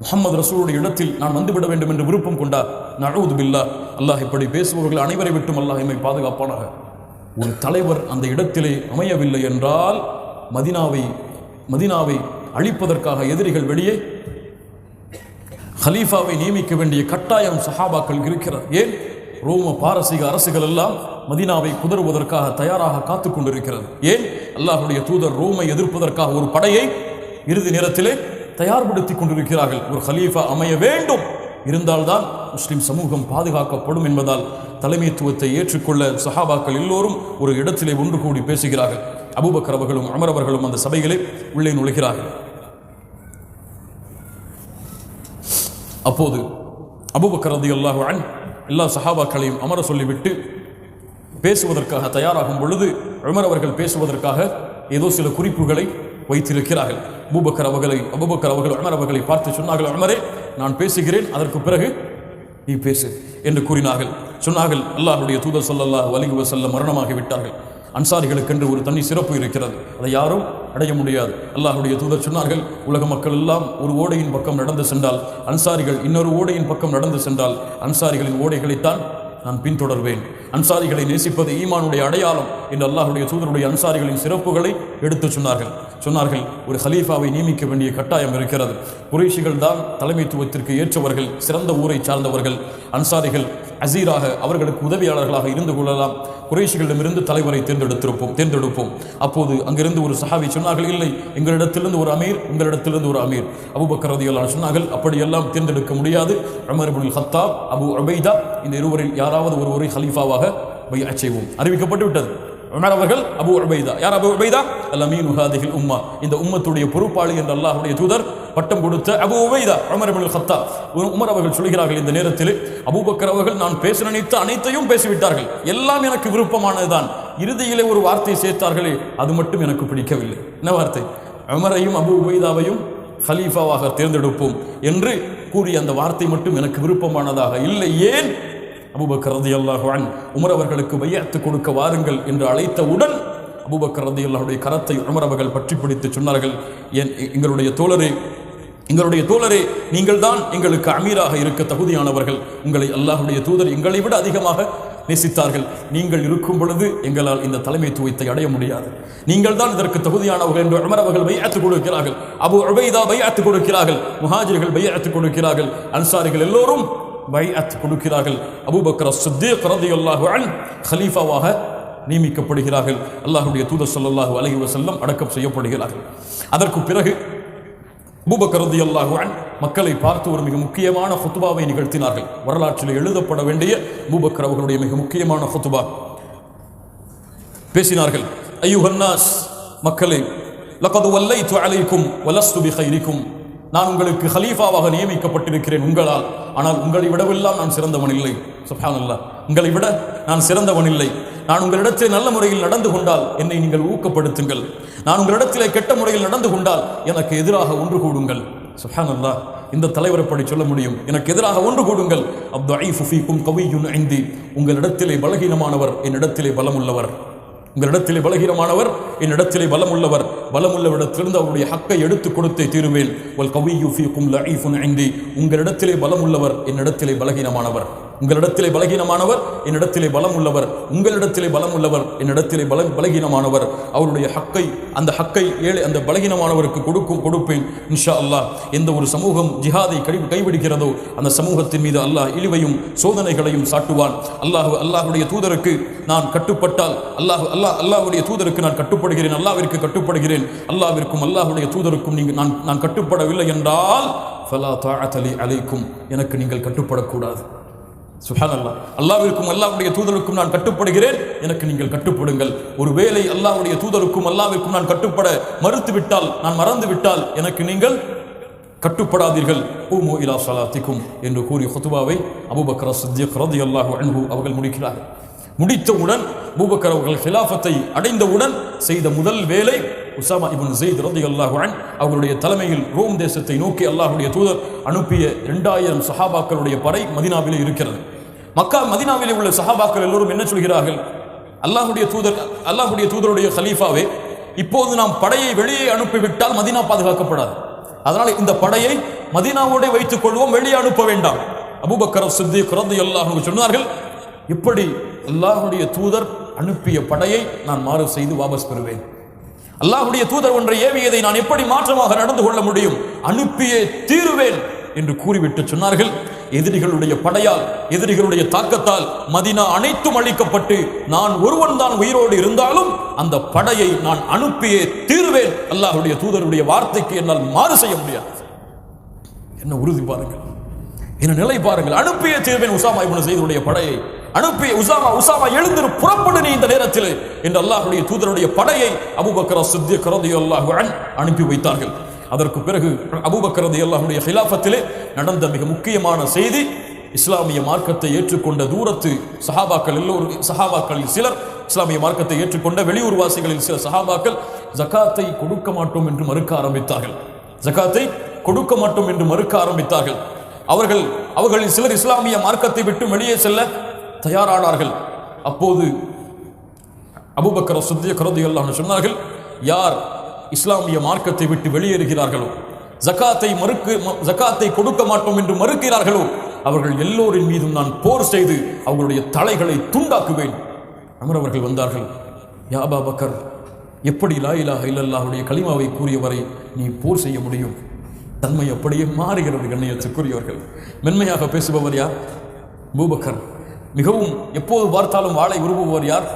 முஹம்மது ரசூலுடைய இடத்தில் நான் வந்துவிட வேண்டும் என்று விருப்பம் கொண்டா? நஊது பில்லாஹ். அல்லாஹ் இப்படி பேசுபவர்கள் அனைவரை விட்டும் அல்லாஹ் எம்மை பாதுகாப்பானாக. ஒரு தலைவர் அந்த இடத்திலே அமையவில்லை என்றால் மதீனாவை அழிப்பதற்காக எதிரிகள் வெளியே ஹலீஃபாவை நியமிக்க வேண்டிய கட்டாயம் சஹாபாக்கள் இருக்கிறார். ஏன்? ரோம பாரசீக அரசுகள் எல்லாம் மதீனாவை குதறுவதற்காக தயாராக காத்துக் கொண்டிருக்கிறது. ஏன்? அல்லாஹ்வுடைய தூதர் ரோமை எதிர்ப்பதற்காக ஒரு படையை இறுதி நேரத்திலே தயார்படுத்திக் கொண்டிருக்கிறார்கள். ஒரு ஹலீஃபா அமைய வேண்டும், இருந்தால்தான் முஸ்லிம் சமூகம் பாதுகாக்கப்படும் என்பதால் தலைமைத்துவத்தை ஏற்றுக்கொள்ள சஹாபாக்கள் எல்லோரும் ஒரு இடத்திலே ஒன்று கூடி பேசுகிறார்கள். அபூபக்கர் அவர்களும் உமர் அவர்களும் அந்த சபைகளை உள்ளே நுழைகிறார்கள். அப்போது அபூபக்கர் ரலியல்லாஹு அன்ஹு எல்லா சஹாபாக்களையும் அமர சொல்லிவிட்டு பேசுவதற்காக தயாராகும் பொழுது உமர் அவர்கள் பேசுவதற்காக ஏதோ சில குறிப்புகளை வைத்திருக்கிறார்கள். அபூபக்கர் அவர்கள் உமர் அவர்களை பார்த்து சொன்னார்கள், உமரே, நான் பேசுகிறேன், அதற்கு பிறகு நீ பேசு என்று கூறினார்கள். சொன்னார்கள், அல்லாஹ்வுடைய தூதர் ஸல்லல்லாஹு அலைஹி வஸல்லம் மரணமாகி விட்டார்கள். அன்சாரிகளுக்கென்று ஒரு தனி சிறப்பு இருக்கிறது, அதை யாரும் அடைய முடியாது. அல்லாஹ்வுடைய தூதர் சொன்னார்கள், உலக மக்கள் எல்லாம் ஒரு ஓடையின் பக்கம் நடந்து சென்றால், அன்சாரிகள் இன்னொரு ஓடையின் பக்கம் நடந்து சென்றால், அன்சாரிகளின் ஓடைகளைத்தான் நான் பின்தொடர்வேன். அன்சாரிகளை நேசிப்பது ஈமானுடைய அடையாளம் என்று அல்லாஹ்வுடைய தூதருடைய அன்சாரிகளின் சிறப்புகளை எடுத்து சொன்னார்கள். ஒரு ஹலீஃபாவை நியமிக்க வேண்டிய கட்டாயம் இருக்கிறது. குறைஷிகள் தான் தலைமைத்துவத்திற்கு ஏற்றவர்கள், சிறந்த ஊரை சார்ந்தவர்கள். அன்சாரிகள் அசீராக அவர்களுக்கு உதவியாளர்களாக இருந்து கொள்ளலாம். குறைஷிகளிடமிருந்து தலைவரை தேர்ந்தெடுப்போம். அப்போது அங்கிருந்து ஒரு சஹாபி சொன்னார்கள், இல்லை, எங்களிடத்திலிருந்து ஒரு அமீர், உங்களிடத்திலிருந்து ஒரு அமீர். அபூபக்கர் ரலியல்லாஹு அன்ஹு சொன்னார்கள், அப்படியெல்லாம் தேர்ந்தெடுக்க முடியாது. உமர் இப்னுல் கத்தாப், அபூ உபைதா, இந்த இருவரில் யாராவது ஒருவரை ஹலீஃபாவாக பைஅத் செய்வோம். அறிவிக்கப்பட்டு விட்டது. உமர் அவர்கள், அபூ உபைதா. யார் அபூ உபைதா? அல் அமீனு ஹாதிஹில் உம்மா, இந்த உம்மத்துடைய பொறுப்பாளி என்று அல்லாஹ்வுடைய தூதர் பட்டம் கொடுத்த அபூ உபைதா உமர் இப்னுல் கத்தாப். உமர் அவர்கள் சொல்கிறார்கள், இந்த நேரத்தில் அபூபக்கர் அவர்கள் நான் பேச நினைத்த அனைத்தையும் பேசிவிட்டார்கள், எல்லாம் எனக்கு விருப்பமானதுதான், இறுதியிலே ஒரு வார்த்தை சேர்த்தார்களே, அது மட்டும் எனக்கு பிடிக்கவில்லை. என்ன வார்த்தை? உமரையும் அபூ உபைதாவையும் ஹலீஃபாவாக தேர்ந்தெடுப்போம் என்று கூறிய அந்த வார்த்தை மட்டும் எனக்கு விருப்பமானதாக இல்லை. ஏன்? அபூபக்கர் ரலியல்லாஹு அன்ஹு உமர் அவர்களுக்கு பைஅத் கொடுக்க வாருங்கள் என்று அழைத்தவுடன் அபூபக்கர் ரலியல்லாஹுடைய கரத்தை உமர் அவர்கள் பற்றி பிடித்து சொன்னார்கள், எங்களுடைய தோழரே, நீங்கள் தான் எங்களுக்கு அமீராக இருக்க தகுதியானவர்கள். உங்களை அல்லாஹ்வுடைய தூதர் எங்களை விட அதிகமாக நேசித்தார்கள். நீங்கள் இருக்கும் பொழுது எங்களால் இந்த தலைமைத்துவத்தை அடைய முடியாது. நீங்கள் தான் இதற்கு தகுதியானவர்கள் என்று உமர் அவர்கள் பைஅத் கொடுக்கிறார்கள். அபூ உபைதா பைஅத் கொடுக்கிறார்கள். முஹாஜிர்கள் பைஅத் கொடுக்கிறார்கள். அன்சாரிகள் எல்லோரும் பைஅத் கொடுக்கிறார்கள். அபூபக்கர் ஸித்தீக் ரலியல்லாஹு அன்ஹு கலீஃபாவாக நியமிக்கப்படுகிறார்கள். அல்லாஹ்வுடைய தூதர் ஸல்லல்லாஹு அலைஹி வஸல்லம் அடக்கம் செய்யப்படுகிறார்கள். அதற்கு பிறகு அபூபக்கர் ரலியல்லாஹு அன்ஹு மக்களை பார்த்து ஒரு மிக முக்கியமான ஹுத்பாவை நிகழ்த்தினார்கள். வரலாற்றில் எழுதப்பட வேண்டிய அபூபக்கர் அவர்களுடைய மிக முக்கியமான ஹுத்பா பேசினார்கள். அய்யுஹன் நாஸ், மக்களே, லகத் வல்லைது அலைக்கும் வலஸ்து பிகைரிக்கும், நான் உங்களுக்கு ஹலீஃபாவாக நியமிக்கப்பட்டிருக்கிறேன் உங்களால், ஆனால் உங்களை விடவெல்லாம் நான் சிறந்தவன் இல்லை. சுப்ஹானல்லாஹ், உங்களை விட நான் சிறந்தவன் இல்லை. நான் உங்களிடத்திலே நல்ல முறையில் நடந்து கொண்டால் என்னை நீங்கள் ஊக்கப்படுத்துங்கள், நான் உங்களிடத்திலே கெட்ட முறையில் நடந்து கொண்டால் எனக்கு எதிராக ஒன்று கூடுங்கள். சுப்ஹானல்லாஹ், இந்த தலைவர் படி சொல்ல முடியும், எனக்கு எதிராக ஒன்று கூடுங்கள். அத்ஐஃபு ஃபீக்கும் கவிய்யுன் இன்தி, உங்களிடத்திலே பலகீனமானவர் என்னிடத்திலே பலமுள்ளவர். உங்களிடத்திலே பலகீனமானவர் என்னிடத்திலே பலமுள்ளவர். பலமுள்ளவரிடத்திலிருந்து அவருடைய ஹக்கை எடுத்து கொடுத்தே தீருவேன். வல் கவிய்யு ஃபீக்கும் லஈஃபுன் இன்தி, உங்களிடத்திலே பலமுள்ளவர் என்னிடத்திலே பலகீனமானவர். உங்களிடத்திலே பலகீனமானவர் என்னிடத்திலே பலம் உள்ளவர். உங்களிடத்திலே பலம் உள்ளவர் என்னிடத்திலே பலகீனமானவர். அவருடைய ஹக்கை, அந்த ஹக்கை அந்த பலகீனமானவருக்கு கொடுப்பேன் இன்ஷா அல்லாஹ். எந்த ஒரு சமூகம் ஜிஹாதை கைவிடுகிறதோ அந்த சமூகத்தின் மீது அல்லாஹ் இழிவையும் சோதனைகளையும் சாட்டுவான். அல்லாஹ்வுடைய தூதருக்கு நான் கட்டுப்பட்டால், அல்லாஹ்வுடைய தூதருக்கு நான் கட்டுப்படுகிறேன், அல்லாஹ்விற்கு கட்டுப்படுகிறேன். அல்லாஹ்விற்கும் அல்லாஹ்வுடைய தூதருக்கும் நான் கட்டுப்படவில்லை என்றால் ஃபலா தஆத லி அலைக்கும், எனக்கு நீங்கள் கட்டுப்படக்கூடாது. சுப்ஹானல்லாஹ், அல்லாஹ்விற்கும் அல்லாஹ்வுடைய தூதருக்கும் நான் கட்டுப்படுகிறேன், எனக்கு நீங்கள் கட்டுப்படுங்கள். ஒருவேளை அல்லாஹ்வுடைய தூதருக்கும் அல்லாஹ்விற்கும் நான் கட்டுப்பட மறுத்துவிட்டால், நான் மறந்து விட்டால் எனக்கு நீங்கள் கட்டுப்படாதீர்கள். கூமு இலா ஸலாத்திக்கும் என்று கூறி ஹுத்பாவை அபூபக்கர் ஸித்தீக் ரலியல்லாஹு அன்ஹு அவர்கள் முடிக்கிறார்கள். முடித்தவுடன் அபூபக்கர் அவர்கள் ஹிலாஃபத்தை அடைந்தவுடன் செய்த முதல் வேலை உஸாமா இப்னு ஸைத் ரலியல்லாஹு அன்ஹு அவர்களுடைய தலைமையில் ரோம் தேசத்தை நோக்கி அல்லாஹ்வுடைய தூதர் அனுப்பிய 2000 சஹாபாக்களுடைய படை மதீனாவிலே இருக்கிறது. மதீனாவிலே உள்ள சஹாபாக்கள் எல்லோரும் என்ன சொல்கிறார்கள்? அல்லாஹ்வுடைய தூதருடைய கலீஃபாவே, இப்போது நாம் படையை வெளியே அனுப்பிவிட்டால் மதீனா பாதுகாக்கப்படாது. அதனால் இந்த படையை மதீனாவோட வைத்துக் கொள்வோம், வெளியே அனுப்ப வேண்டாம். அபூபக்கர் ஸித்தீக் ரலியல்லாஹு அன்ஹு சொன்னார்கள், இப்படி அல்லாஹ்வுடைய தூதர் அனுப்பிய படையை நான் மாறு செய்து வாபஸ் பெறுவேன். அல்லாஹ்வுடைய தூதர் ஒன்றை ஏவியதை நான் எப்படி மாற்றமாக நடந்து கொள்ள முடியும்? அனுப்பியே தீருவேன் என்று கூறிவிட்டு சொன்னார்கள், எதிரிகளுடைய படையால், எதிரிகளுடைய தாக்கத்தால் மதீனா அனைத்தும் அழிக்கப்பட்டு நான் ஒருவன் தான் உயிரோடு இருந்தாலும் அந்த படையை நான் அனுப்பியே தீருவேன். அல்லாஹ்வுடைய தூதருடைய வார்த்தைக்கு என்னால் மாறு செய்ய முடியாது. என்ன உறுதி பாருங்கள், என்ன நிலை பாருங்கள். அனுப்பியே தீர்வேன் உசாமா இப்னு ஸைதுடைய படையை. அனுப்பிய உசாமா எழுந்திரு, புறப்படு நீ இந்த நேரத்தில் என்று அல்லாஹ்வுடைய தூதருடைய படையை அபூபக்கர் ஸித்தீக் ரலியல்லாஹு அன்ஹு அனுப்பி வைத்தார்கள். அதற்கு பிறகு அபூபக்கர் ரலியல்லாஹுடைய ஹிலாஃபத்திலே நடந்த மிக முக்கியமான செய்தி, இஸ்லாமிய மார்க்கத்தை ஏற்றுக்கொண்ட தூரத்து சஹாபாக்களில் சிலர், இஸ்லாமிய மார்க்கத்தை ஏற்றுக்கொண்ட வெளியூர் வாசிகளில் சில சஹாபாக்கள் ஜகாத்தை கொடுக்க மாட்டோம் என்று மறுக்க ஆரம்பித்தார்கள். ஜகாத்தை கொடுக்க மாட்டோம் என்று மறுக்க ஆரம்பித்தார்கள். அவர்களில் சிலர் இஸ்லாமிய மார்க்கத்தை விட்டு வெளியே செல்ல தயாரானார்கள். அப்போது அபூபக்கர் ஸித்தீக் ரலியல்லாஹு அன்ஹு சொன்னார்கள், யார் இஸ்லாமிய மார்க்கத்தை விட்டு வெளியேறுகிறார்களோ, ஜகாத்தை கொடுக்க மாட்டோம் என்று மறுக்கிறார்களோ, அவர்கள் எல்லோரின் மீதும் நான் போர் செய்து அவர்களுடைய தலைகளை துண்டாக்குவேன். அமர் அவர்கள் வந்தார்கள், யா அபூ பக்கர், எப்படி லா இலாஹ இல்லல்லாஹுடைய கலிமாவை கூறியவரை நீ போர் செய்ய முடியும்? தன்மை அப்படியே மாறுகிறது. கண்ணியத்துக்குரியவர்கள், மென்மையாக பேசுபவர் யார்? அபூபக்கர். மிகவும் எப்போது பார்த்தாலும் வாளை உருவுபவர் யார்?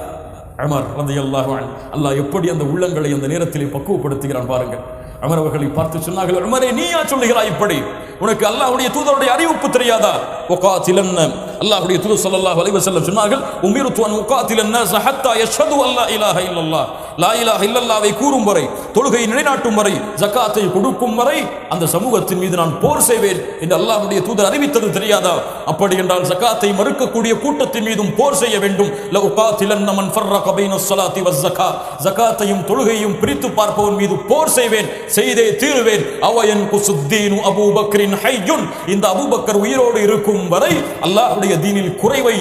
உமர் ரலியல்லாஹு அன்ஹு. அல்லாஹ் எப்படி அந்த உள்ளங்களை அந்த நேரத்திலே பக்குவப்படுத்துகிறான் பாருங்கள். உமர் அவர்களை பார்த்து சொன்னார்கள், உமரே, நீயா சொல்லுகிறாய் இப்படி? உனக்கு அல்லாஹ்வுடைய தூதருடைய அறிவிப்பு தெரியாதா? வகாத்திலன்ன, அல்லாஹ்வுடைய தூதர் ஸல்லல்லாஹு அலைஹி வஸல்லம் சொன்னார்கள், உமிர்து அன் உகாத்திலன் நாஸ் ஹத்தா யஷ்ஹது அல்லா இலாஹ இல்லல்லாஹ், லா இலாஹ இல்லல்லாஹ்வை கூறும் வரை, தொழுகையை நிலைநாட்டும் வரை, ஜகாத்தை கொடுக்கும் வரை அந்த சமூகத்தின் மீது நான் போர் செய்வேன் என்று அல்லாஹ்வுடைய தூதர் அறிவித்தது தெரியாதா? அப்படி என்றால் ஜகாத்தை மறுக்கக்கூடிய கூட்டத்தின் மீதும் போர் செய்ய வேண்டும். ல உகாத்திலன்ன மன் ஃபர்ரக பைன ஸலாத்தி வஸ் ஸகா, ஜகாத்தையும் தொழுகையும் பிரித்து பார்ப்பவன் மீது போர் செய்வேன், செய்தே தீருவேன். அவயன் குசுத்தீனு அபூபக்கரின் ஹய்யுன், இந்த அபூபக்கர் உயிரோடு இருக்கும் வரை அல்லாஹ்வுடைய தீனில் குறைவு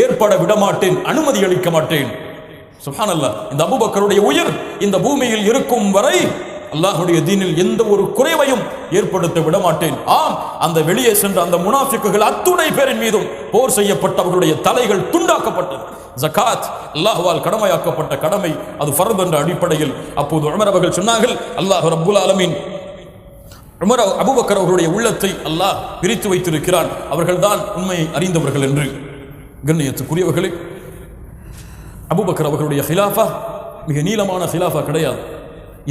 ஏற்பட விட மாட்டேன், அனுமதி அளிக்க மாட்டேன். சுப்ஹானல்லாஹ். இந்த அபூபக்கருடைய உயிர் இந்த பூமியில் இருக்கும் வரை அல்லாஹ்வுடைய தீனில் எந்த ஒரு குறைவையும் ஏற்படுத்த விட மாட்டேன். ஆம், அந்த வெளியே சென்ற அந்த முனாஃபிக்குகள் அத்துணை பேரின் மீதும் போர் செய்யப்பட்ட அவர்களுடைய தலைகள் துண்டாக்கப்பட்டது. ஜகாத் அல்லாஹ்வால் கடமையாக்கப்பட்ட கடமை, அது ஃபர்த் என்ற அடிப்படையில். அப்போது உமர் அவர்கள் சொன்னார்கள், அல்லாஹ் ரப்புல் ஆலமீன் அபூபக்கர் அவர்களுடைய உள்ளத்தை அல்லாஹ் பிரித்து வைத்திருக்கிறான், அவர்கள்தான் உண்மையை அறிந்தவர்கள் என்று. கண்ணியத்துக்குரியவர்களே, அபூபக்கர் அவர்களுடைய ஹிலாஃபா மிக நீளமான ஹிலாஃபா கிடையாது.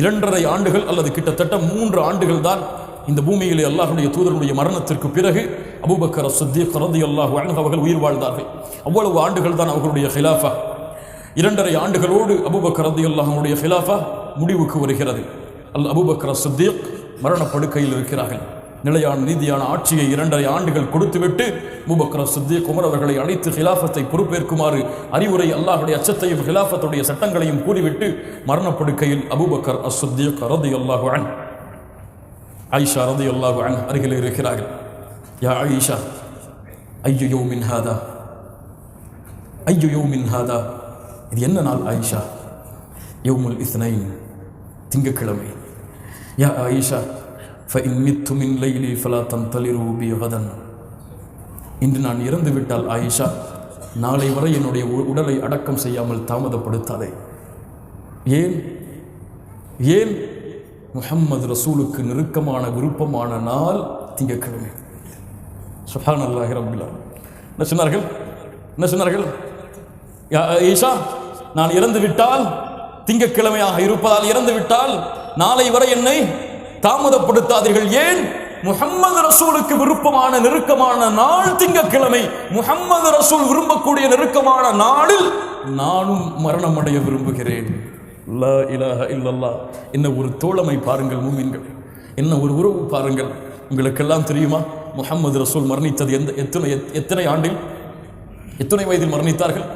2.5 ஆண்டுகள் அல்லது கிட்டத்தட்ட 3 ஆண்டுகள் தான் இந்த பூமியிலே அல்லாஹ்வுடைய தூதருடைய மரணத்திற்கு பிறகு அபூபக்கர் ஸித்தீக் ரலியல்லாஹு அன்ஹு அவர்கள் உயிர் வாழ்ந்தார்கள். அவ்வளவு ஆண்டுகள் தான் அவர்களுடைய ஹிலாஃபா. 2.5 ஆண்டுகளோடு அபூபக்கர் ரலியல்லாஹு அன்ஹுடைய ஹிலாஃபா முடிவுக்கு வருகிறது. அபூபக்கர் ஸித்தீக் மரணப்படுக்கையில் இருக்கிறார்கள். நிலையான நீதியான ஆட்சியை 2.5 ஆண்டுகள் கொடுத்துவிட்டு அபூபக்கர் ஸித்தீக் உமர் அவர்களை அழைத்து ஹிலாஃபத்தை பொறுப்பேற்குமாறு அறிவுரை, அல்லாஹ்வுடைய அச்சத்தையும் ஹிலாஃபத்துடைய சட்டங்களையும் கூறிவிட்டு மரணப்படுக்கையில் அபூபக்கர் ஸித்தீக் ரலியல்லாஹு அன்ஹு ஆயிஷா ரலியல்லாஹு அன்ஹா அருகில் இருக்கிறார்கள். யா ஆயிஷா, ஐயு யௌமின் ஹாதா, ஐயு யௌமின் ஹாதா, இது என்ன நாள் ஆயிஷா? யௌமுல் இஸ்னைன், திங்கட்கிழமை. யா ஆயிஷா, فإن مت من ليلي فلا تنتظروا بي غدا, இன்று நான் இறந்து விட்டால் ஆயிஷா, நாளை வரை என்னுடைய உடலை அடக்கம் செய்யாமல் தாமதப்படுத்தாதே. ஏன்? ஏன்? முஹம்மது ரசூலுக்கு நெருக்கமான விருப்பமான நாள் திங்கட்கிழமை. சுப்ஹானல்லாஹி ரப்பில் ஆலமீன். என்ன சொன்னார்கள்? யா ஆயிஷா, நான் இறந்து விட்டால், திங்கட்கிழமையாக இருப்பதால் இறந்து விட்டால் நாளை வரை என்னை தாமதப்படுத்தாதீர்கள். ஏன்? முஹம்மது ரசூலுக்கு விருப்பமான நெருக்கமான நாள் திங்கட்கிழமை. முஹம்மது ரசூல் விரும்பக்கூடிய நெருக்கமான நாளில் நானும் மரணம் அடைய விரும்புகிறேன். லா இலாஹ இல்லல்லாஹ். என்ன ஒரு தோழமை பாருங்கள் மூமின்கள், என்ன ஒரு உறவு பாருங்கள். உங்களுக்கெல்லாம் தெரியுமா முஹம்மது ரசூல் மரணித்தது எத்தனை ஆண்டில், எத்தனை வயதில் மரணித்தார்கள்?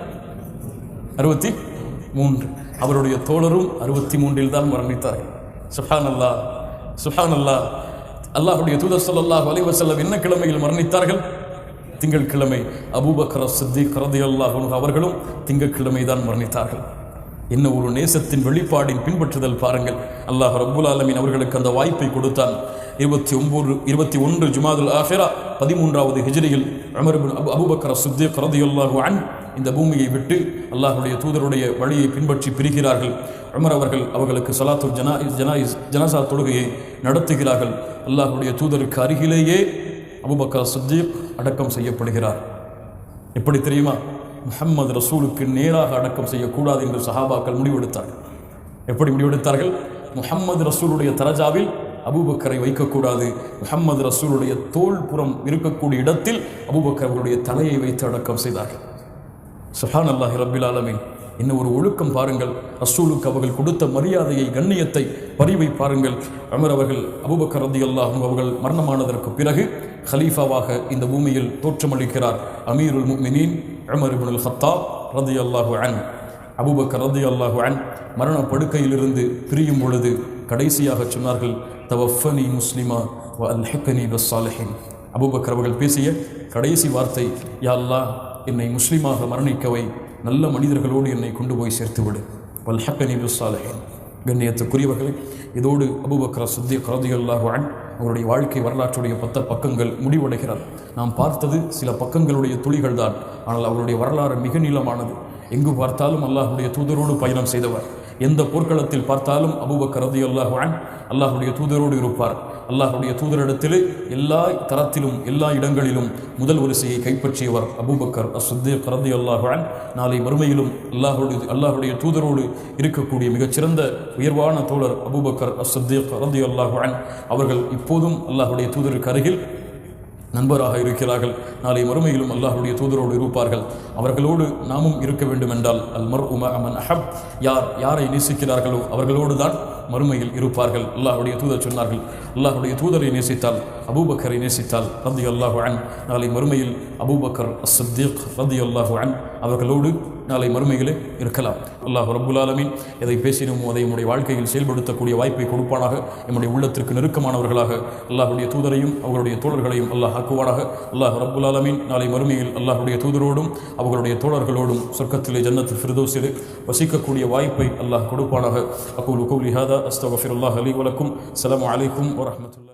63. அவருடைய தோழரும் 63 தான் மரணித்தார்கள். சுப்ஹானல்லாஹ், சுப்ஹானல்லாஹ். அல்லாஹ்வுடைய தூதர் ஸல்லல்லாஹு அலைஹி வஸல்லம் என்ன கிழமையில் மரணித்தார்கள்? திங்கட்கிழமை. அபூபக்கர் ஸித்தீக் ரலியல்லாஹு அன்ஹு அவர்களும் திங்கட்கிழமை தான் மரணித்தார்கள். என்ன ஒரு நேசத்தின் வெளிப்பாடின் பின்பற்றுதல் பாருங்கள். அல்லாஹ் ரப்புல் ஆலமீன் அவர்களுக்கு அந்த வாய்ப்பை கொடுத்தான். 21 Jumadul ஆஹிரா 13வது ஹிஜ்ரியில் Umar ibn Abu Bakr Siddique ரலியல்லாஹு அன்ஹு இந்த பூமியை விட்டு அல்லாஹ்வுடைய தூதருடைய வழியை பின்பற்றி பிரிகிறார்கள். உமர் அவர்கள் அவர்களுக்கு ஸலாத்துல் ஜனாஸா தொழுகையை நடத்துகிறார்கள். அல்லாஹ்வுடைய தூதருக்கு அருகிலேயே அபூபக்கர் சித்தீக் அடக்கம் செய்யப்படுகிறார். எப்படி தெரியுமா? முஹம்மது ரசூலுக்கு நேராக அடக்கம் செய்யக்கூடாது என்று சஹாபாக்கள் முடிவெடுத்தார்கள். எப்படி முடிவெடுத்தார்கள்? முஹம்மது ரசூலுடைய தரஜாவில் அபூபக்கரை வைக்கக்கூடாது, முஹம்மது ரசூலுடைய தோள் புறம் இருக்கக்கூடிய இடத்தில் அபூபக்கர் அவர்களுடைய தலையை வைத்து அடக்கம் செய்தார்கள். சுப்ஹானல்லாஹி ரப்பில் ஆலமீன். இன்னும் ஒரு ஒழுக்கம் பாருங்கள், ரசூலுக்கு அவர்கள் கொடுத்த மரியாதையை, கண்ணியத்தை, பரிவை பாருங்கள். உமர் அவர்கள் அபூபக்கர் ரலியல்லாஹு அன்ஹு அவர்கள் மரணமானதற்கு பிறகு ஹலீஃபாவாக இந்த பூமியில் தோற்றமளிக்கிறார் அமீருல் முஃமினீன் உமர் இப்னுல் ஹத்தாப் ரலியல்லாஹு அன்ஹு. அபூபக்கர் ரலியல்லாஹு அன்ஹு மரண படுக்கையிலிருந்து பிரியும் பொழுது கடைசியாக சொன்னார்கள், தவஃபனி முஸ்லிமா வ அல்ஹிக்னி பிஸ்ஸாலிஹீன். அபூபக்கர் அவர்கள் பேசிய கடைசி வார்த்தை, யா அல்லாஹ், என்னை முஸ்லிமாக மரணிக்கவை, நல்ல மனிதர்களோடு என்னை கொண்டு போய் சேர்த்துவிடு, வல்ஹிக்னி பிஸ்ஸாலிஹீன். கண்ணியத்துக்குரியவர்களே, இதோடு அபூபக்கர் சித்தீக் ரலியல்லாஹு அன்ஹு அவருடைய வாழ்க்கை வரலாற்றுடைய 10 பக்கங்கள் முடிவடைகிறது. நாம் பார்த்தது சில பக்கங்களுடைய துளிகள் தான், ஆனால் அவருடைய வரலாறு மிக நீளமானது. எங்கு பார்த்தாலும் அல்லாஹ்வுடைய தூதரோடு பயணம் செய்தவர். எந்த போர்க்களத்தில் பார்த்தாலும் அபூபக்கர் ரலியல்லாஹு அன்ஹு அல்லாஹ்வுடைய தூதரோடு இருப்பார். அல்லாஹ்வுடைய தூதரிடத்திலே எல்லா தரத்திலும் எல்லா இடங்களிலும் முதல் வரிசையை கைப்பற்றியவர் அபூபக்கர் அஸ்-சித்தீக் ரலியல்லாஹு அன்ஹு. நாளை மறுமையிலும் அல்லாஹ்வுடைய தூதரோடு இருக்கக்கூடிய மிகச்சிறந்த உயர்வான தோழர் அபூபக்கர் அஸ்-சித்தீக் ரலியல்லாஹு அன்ஹு அவர்கள் இப்போதும் அல்லாஹ்வுடைய தூதருக்கு அருகில் நண்பராக இருக்கிறார்கள். நாளை மறுமையிலும் அல்லாஹ்வுடைய தூதரோடு இருப்பார்கள். அவர்களோடு நாமும் இருக்க வேண்டும் என்றால் அல் மர்உ மஅ மன் அஹப், யாரை நேசிக்கிறார்களோ அவர்களோடு தான் மறுமையில் இருப்பார்கள். அல்லாஹ்வுடைய தூதர் சொன்னார்கள், அல்லாஹ்வுடைய தூதரை நேசித்தால், அபூபக்கரை நேசித்தால் ரலியல்லாஹு அன்ஹு, நாளை மறுமையில் அபூபக்கர் அஸ்-சித்தீக் ரலியல்லாஹு அன்ஹு அவர்களோடு நாளை மறுமையிலே இருக்கலாம். அல்லாஹ் ரப்புல் ஆலமீன் எதை பேசினோமோ அதை நம்முடைய வாழ்க்கையில் செயல்படுத்தக்கூடிய வாய்ப்பை கொடுப்பானாக. நம்முடைய உள்ளத்திற்கு நெருக்கமானவர்களாக அல்லாஹ்வுடைய தூதரையும் அவர்களுடைய தோழர்களையும் அல்லாஹ் ஆக்குவானாக. அல்லாஹ் ரப்புல் ஆலமீன் நாளை மறுமையில் அல்லாஹ்வுடைய தூதரோடும் அவர்களுடைய தோழர்களோடும் சொர்க்கத்திலே ஜன்னத்துல் ஃபிர்தௌஸிலே வசிக்கக்கூடிய வாய்ப்பை அல்லாஹ் கொடுப்பானாக. அகூலு கௌலி ஹாதா அஸ்தக்ஃபிருல்லாஹ் லி வ லக்கும். அஸ்ஸலாமு அலைக்கும் வ ரஹ்மத்துல்லாஹி.